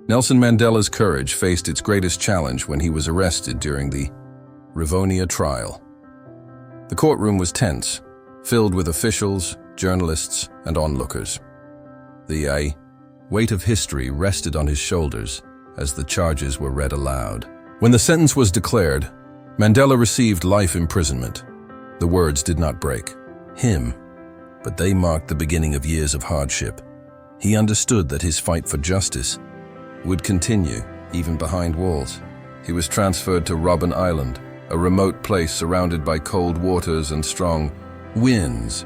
Nelson Mandela's courage faced its greatest challenge when he was arrested during the Rivonia trial. The courtroom was tense, filled with officials, journalists, and onlookers. The weight of history rested on his shoulders as the charges were read aloud. When the sentence was declared, Mandela received life imprisonment. The words did not break him, but they marked the beginning of years of hardship. He understood that his fight for justice would continue, even behind walls. He was transferred to Robben Island, a remote place surrounded by cold waters and strong winds.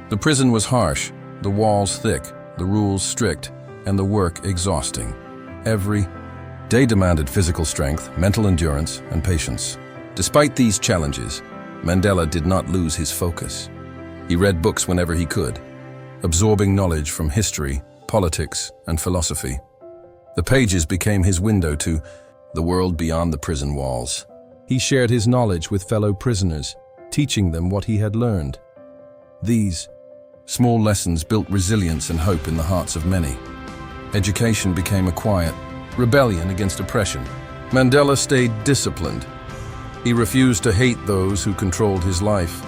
The prison was harsh, the walls thick, the rules strict, and the work exhausting. Every day demanded physical strength, mental endurance, and patience. Despite these challenges, Mandela did not lose his focus. He read books whenever he could, absorbing knowledge from history, politics, and philosophy. The pages became his window to the world beyond the prison walls. He shared his knowledge with fellow prisoners, teaching them what he had learned. These small lessons built resilience and hope in the hearts of many. Education became a quiet rebellion against oppression. Mandela stayed disciplined. He refused to hate those who controlled his life.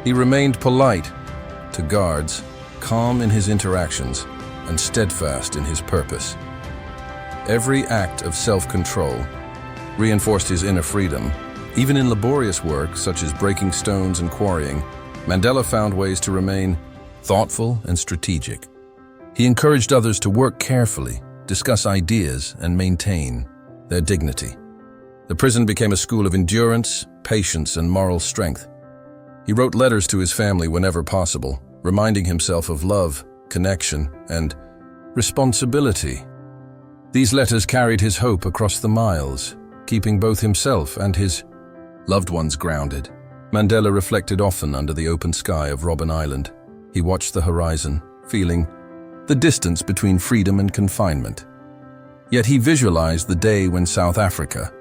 He remained polite to guards, calm in his interactions, and steadfast in his purpose. Every act of self-control reinforced his inner freedom. Even in laborious work, such as breaking stones and quarrying, Mandela found ways to remain thoughtful and strategic. He encouraged others to work carefully, discuss ideas, and maintain their dignity. The prison became a school of endurance, patience, and moral strength. He wrote letters to his family whenever possible, reminding himself of love, connection, and responsibility. These letters carried his hope across the miles, keeping both himself and his loved ones grounded. Mandela reflected often under the open sky of Robben Island. He watched the horizon, feeling the distance between freedom and confinement. Yet he visualized the day when South Africa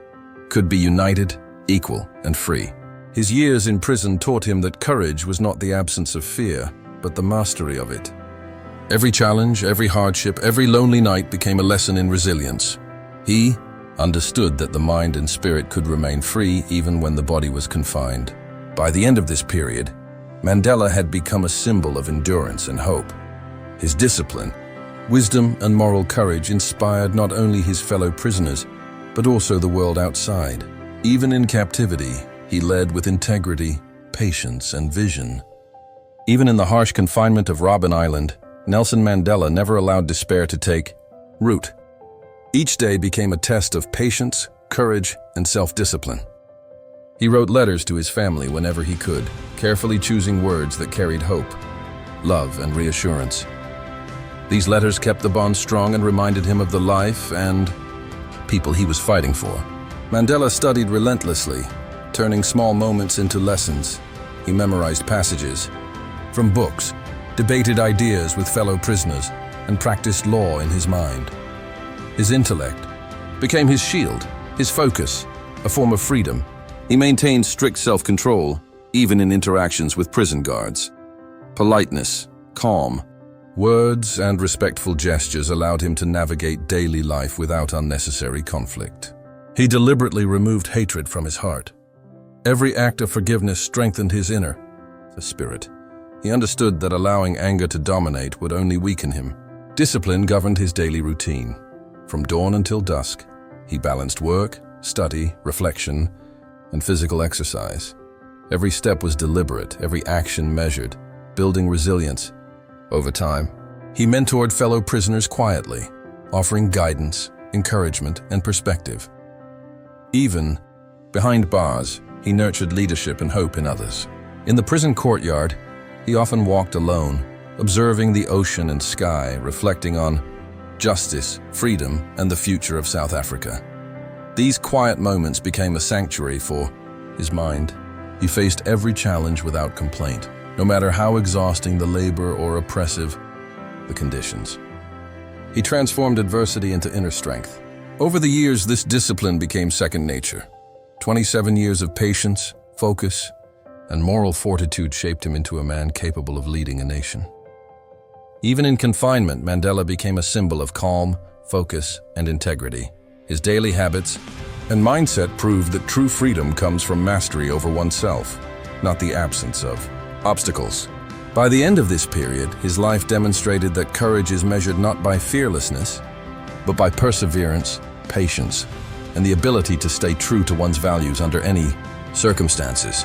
could be united, equal, and free. His years in prison taught him that courage was not the absence of fear, but the mastery of it. Every challenge, every hardship, every lonely night became a lesson in resilience. He understood that the mind and spirit could remain free even when the body was confined. By the end of this period, Mandela had become a symbol of endurance and hope. His discipline, wisdom, and moral courage inspired not only his fellow prisoners, but also the world outside. Even in captivity, he led with integrity, patience, and vision. Even in the harsh confinement of Robben Island, Nelson Mandela never allowed despair to take root. Each day became a test of patience, courage, and self-discipline. He wrote letters to his family whenever he could, carefully choosing words that carried hope, love, and reassurance. These letters kept the bond strong and reminded him of the life and people he was fighting for. Mandela studied relentlessly, turning small moments into lessons. He memorized passages from books, debated ideas with fellow prisoners, and practiced law in his mind. His intellect became his shield, his focus, a form of freedom. He maintained strict self-control, even in interactions with prison guards. Politeness, calm, words, and respectful gestures allowed him to navigate daily life without unnecessary conflict. He deliberately removed hatred from his heart. Every act of forgiveness strengthened his inner spirit. He understood that allowing anger to dominate would only weaken him. Discipline governed his daily routine. From dawn until dusk, he balanced work, study, reflection, and physical exercise. Every step was deliberate, every action measured, building resilience. Over time, he mentored fellow prisoners quietly, offering guidance, encouragement, and perspective. Even behind bars, he nurtured leadership and hope in others. In the prison courtyard, he often walked alone, observing the ocean and sky, reflecting on justice, freedom, and the future of South Africa. These quiet moments became a sanctuary for his mind. He faced every challenge without complaint, no matter how exhausting the labor or oppressive the conditions. He transformed adversity into inner strength. Over the years, this discipline became second nature. 27 years of patience, focus, and moral fortitude shaped him into a man capable of leading a nation. Even in confinement, Mandela became a symbol of calm, focus, and integrity. His daily habits and mindset proved that true freedom comes from mastery over oneself, not the absence of obstacles. By the end of this period, his life demonstrated that courage is measured not by fearlessness, but by perseverance, patience, and the ability to stay true to one's values under any circumstances.